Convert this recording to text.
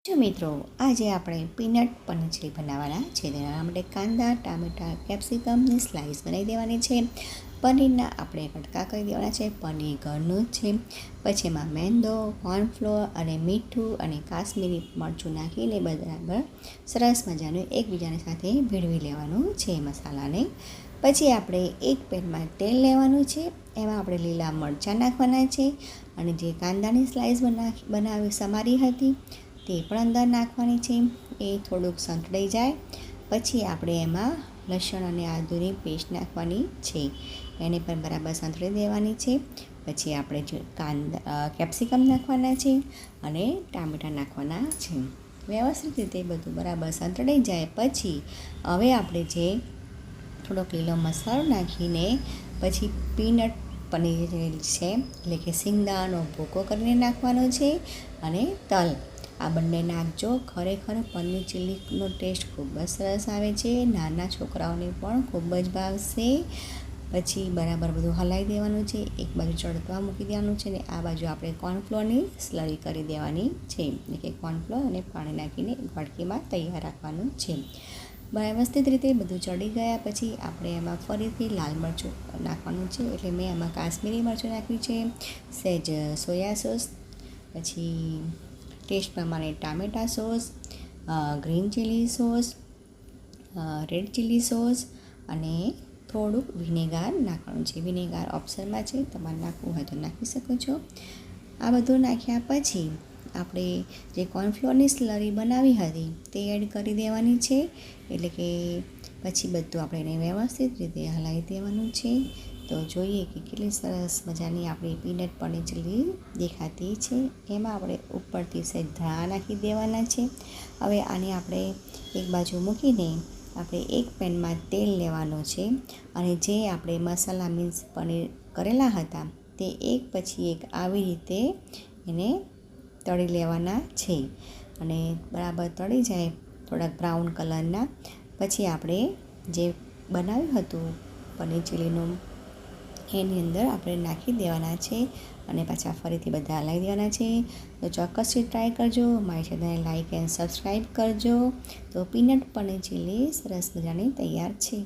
જો મિત્રો, આજે આપણે પીનટ પનીર ચીલી બનાવવાના છે. તેના માટે કાંદા, ટામેટાં, કેપ્સિકમની સ્લાઇસ બનાવી દેવાની છે. પનીરના આપણે કટકા કરી દેવાના છે. પનીર ઘરનું જ છે. પછી એમાં મેંદો, કોર્નફ્લોર અને મીઠું અને કાશ્મીરી મરચું નાખીને બરાબર સરસ મજાનું એકબીજાની સાથે ભેળવી લેવાનું છે મસાલાને. પછી આપણે એક પેનમાં તેલ લેવાનું છે. એમાં આપણે લીલા મરચાં નાખવાના છે અને જે કાંદાની સ્લાઇસ બનાવી સમારી હતી તે પણ અંદર નાખવાની છે. એ થોડુંક સંતળાઈ જાય પછી આપણે એમાં લસણ અને આદુની પેસ્ટ નાખવાની છે. એને પણ બરાબર સંતળી દેવાની છે. પછી આપણે જે કેપ્સિકમ નાખવાના છે અને ટામેટાં નાખવાના છે. વ્યવસ્થિત રીતે બધું બરાબર સંતળાઈ જાય પછી હવે આપણે જે થોડોક લીલો મસાલો નાખીને પછી પીનટ પનીર છે એટલે કે સિંગદાણાનો ભૂકો કરીને નાખવાનો છે અને તલ આ બંને નાખજો. ખરેખર પનીર ચીલીનો ટેસ્ટ ખૂબ જ સરસ આવે છે. નાના છોકરાઓને પણ ખૂબ જ ભાવશે. પછી બરાબર બધું હલાવી દેવાનું છે. એક બાજુ ચડવા મૂકી દેવાનું છે ને આ બાજુ આપણે કોર્નફ્લોરની સ્લરી કરી દેવાની છે. એટલે કે કોર્નફ્લોર અને પાણી નાખીને વાટકીમાં તૈયાર રાખવાનું છે. વ્યવસ્થિત રીતે બધું ચડી ગયા પછી આપણે એમાં ફરીથી લાલ મરચું નાખવાનું છે. એટલે મેં એમાં કાશ્મીરી મરચું નાખ્યું છે, સહેજ સોયા સોસ, પછી ટેસ્ટ પ્રમાણે ટામેટા sauce, green chilli sauce, red chilli sauce અને થોડુંક વિનેગાર નાખવાનું છે. વિનેગાર ઓપ્શનમાં છે, તમારે નાખવું હોય તો નાખી શકો છો. આ બધું નાખ્યા પછી આપણે જે કોર્નફ્લોરની સ્લરી બનાવી હતી તે એડ કરી દેવાની છે. એટલે કે પછી બધું આપણે એને વ્યવસ્થિત રીતે હલાવી દેવાનું છે. તો જોઈએ કે કેટલી સરસ મજાની આપણી પીનટ પનીર ચીલી દેખાતી છે. એમાં આપણે ઉપરથી સહેજ ધાણા નાખી દેવાના છે. હવે આને આપણે એક બાજુ મૂકીને આપણે એક પેનમાં તેલ લેવાનું છે અને જે આપણે મસાલા મીન્સ પનીર કરેલા હતા તે એક પછી એક આવી રીતે એને તળી લેવાના છે. અને બરાબર તળી જાય થોડાક બ્રાઉન કલરના પછી આપણે જે બનાવ્યું હતું પનીર ચીલીનું એની અંદર આપણે નાખી દેવાના છે અને પાછા ફરીથી બધા હલાવી દેવાના છે. તો ચોક્કસથી ટ્રાય કરજો. મારી ચેનલને લાઇક એન્ડ સબસ્ક્રાઈબ કરજો. તો પીનટ પનીર ચીલી સરસ મજાની તૈયાર છે.